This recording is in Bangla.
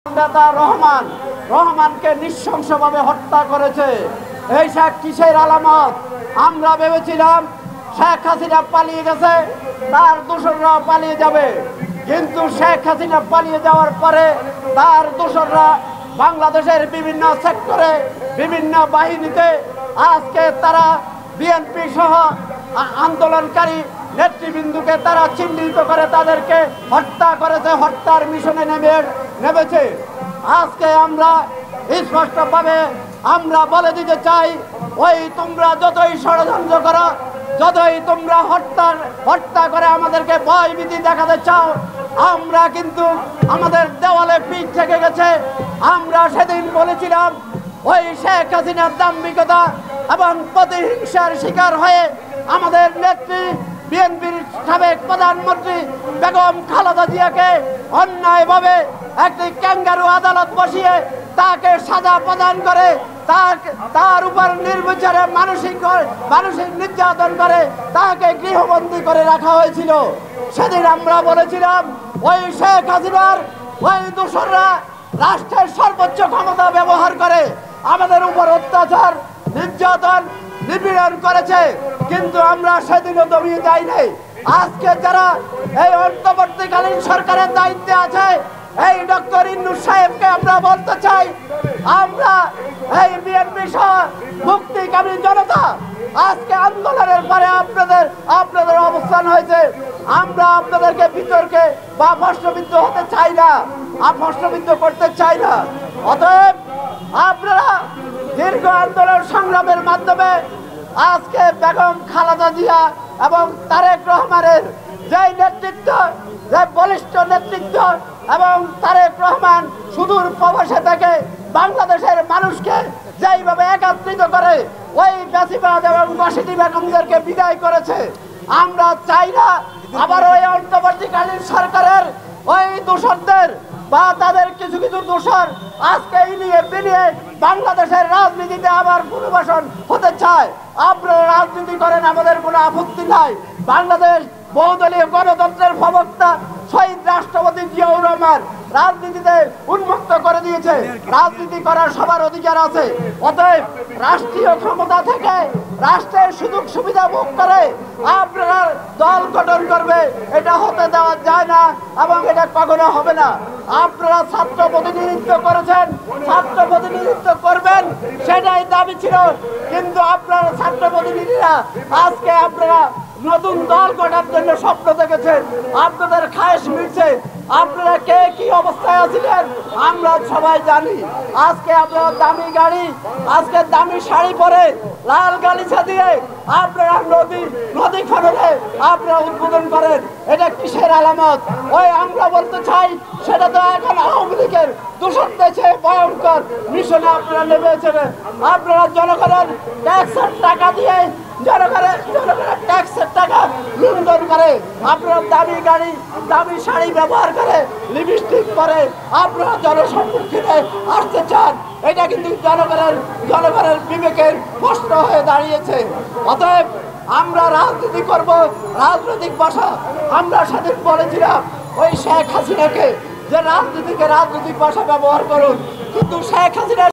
নেতা রহমানকে নৃশংসভাবে হত্যা করেছে। এই কিসের আলামত? আমরা ভেবেছিলাম শেখ হাসিনা পালিয়ে গেছে, তার দোসররা পালিয়ে যাবে, কিন্তু শেখ হাসিনা পালিয়ে যাওয়ার পরে তার দোসররা বাংলাদেশের বিভিন্ন সেক্টরে বিভিন্ন বাহিনীতে আজকে তারা বিএনপি সহ আন্দোলনকারী নেতৃবৃন্দকে তারা চিহ্নিত করে তাদেরকে হত্যা করেছে, হত্যার মিশনে নেমেছে। আজকে আমরা স্পষ্টভাবে আমরা বলে দিতে চাই, ওই তোমরা যতই ষড়যন্ত্র করো, যতই তোমরা হত্যা করে আমাদেরকে ভয় ভীতি দেখাতে চাও, আমরা কিন্তু আমাদের দেওয়ালে পিঠ থেকে গেছে। আমরা সেদিন বলেছিলাম ওই শেখ হাসিনার দাম্ভিকতা এবং প্রতিহিংসার শিকার হয়ে আমাদের নেত্রী বিএনপির সাবেক প্রধানমন্ত্রী বেগম খালেদা জিয়াকে অন্যায়ভাবে একটি ক্যাঙ্গারু আদালত বসিয়ে তাকে সাজা প্রদান করে তার উপর নির্বিচারে মানসিক নির্যাতন করে তাকে গৃহবন্দী করে রাখা হয়েছিল। সেদিন আমরা বলেছিলাম ওই শেখ হাসিনার ওই দোসররা রাষ্ট্রের সর্বোচ্চ ক্ষমতা ব্যবহার করে আমাদের উপর অত্যাচার নির্যাতন নিপীড়ন করেছে, কিন্তু আমরা সেদিনও দমিয়ে যাই নাই। আজকে যারা এই অন্তর্বর্তীকালীন সরকারের দায়িত্বে আছে, এই ডক্টর ইউনূস সাহেবকে আমরা বলতে চাই, আমরা এই বিএনপি সহ মুক্তিকামী জনতা আজকে আন্দোলনের পরে আপনাদের অবস্থান হয়েছে, আমরা আপনাদেরকে বিতর্কে বা প্রশ্নবিদ্ধ হতে চাই না, প্রশ্নবিদ্ধ করতে চাই না। অতএব আপনারা দীর্ঘ আন্দোলন সংগ্রামের মাধ্যমে আজকে বেগম খালেদা জিয়া এবং তারেক রহমানের যে নেতৃত্ব, যে বলিষ্ঠ নেতৃত্ব, এবং তারেক রহমান সুদূর প্রবাসে থেকে বাংলাদেশের মানুষকে যেইভাবে একত্রিত করে ওই বেশিবাদ এবং বাসিটি বেগমদেরকে বিদায় করেছে, আমরা চাই না আবার ওই অন্তর্বর্তীকালীন সরকারের ওই দোসরদের বা তাদের কিছু কিছু দোসর আজকে বিনিয়ে বাংলাদেশের রাজনীতিতে আবার পুনর্বাসন হতে চায়। আপনারা রাজনীতি করেন, আমাদের কোনো আপত্তি নাই। বাংলাদেশ বহুদলীয় গণতন্ত্রের প্রবক্তা শহীদ রাষ্ট্রপতি জিয়াউর রহমান রাজনীতিতে উন্মুক্ত করে দিয়েছে, রাজনীতি করার সবার অধিকার আছে। অতএব রাষ্ট্রীয় ক্ষমতা থেকে রাষ্ট্রের সুযোগ সুবিধা ভোগ করে আপনারা দল গঠন করবে, এটা হতে দেওয়া যায় না এবং এটা কখনো হবে না। আপনারা ছাত্র প্রতিনিধিত্ব করেছেন, ছাত্র প্রতিনিধিত্ব করবেন, সেটাই দাবি ছিল, কিন্তু আপনারা ছাত্র প্রতিনিধিরা আজকে আপনারা নতুন দল গঠনের জন্য স্বপ্ন দেখেছেন, আপনাদের খায়েশ মিটছে। আপনারা কে কি অবস্থায় আছিলেন আমরা সবাই জানি। আজকে আপনারা দামি গাড়ি, আজকে দামি শাড়ি পরে লাল গালিচা দিয়ে আপনারা নদী খননে আপনারা উদ্বোধন করেন, এটা কিসের আলামত? ওই আমরা বলতে চাই সেটা তো এখন আওয়ামী লীগের দূষণ দেশে ভয়ঙ্কর মিশনে আপনারা নেমেছেন। আপনারা জনগণের ট্যাক্সের টাকা দিয়ে জনগণের ট্যাক্সের টাকা লুণ্ঠন করে আপনারা দামি গাড়ি দামি শাড়ি ব্যবহার করে লিপস্টিক পরে আপনারা জনসম্মুখীনে আসতে চান, এটা কিন্তু জনগণের বিবেকের প্রশ্ন হয়ে দাঁড়িয়েছে। অতএব আমরা রাজনীতি করব রাজনৈতিক ভাষা। আমরা সেদিন বলেছিলাম ওই শেখ হাসিনাকে যে রাজনীতিক ভাষা ব্যবহার করুন, কিন্তু শেখ হাসিনা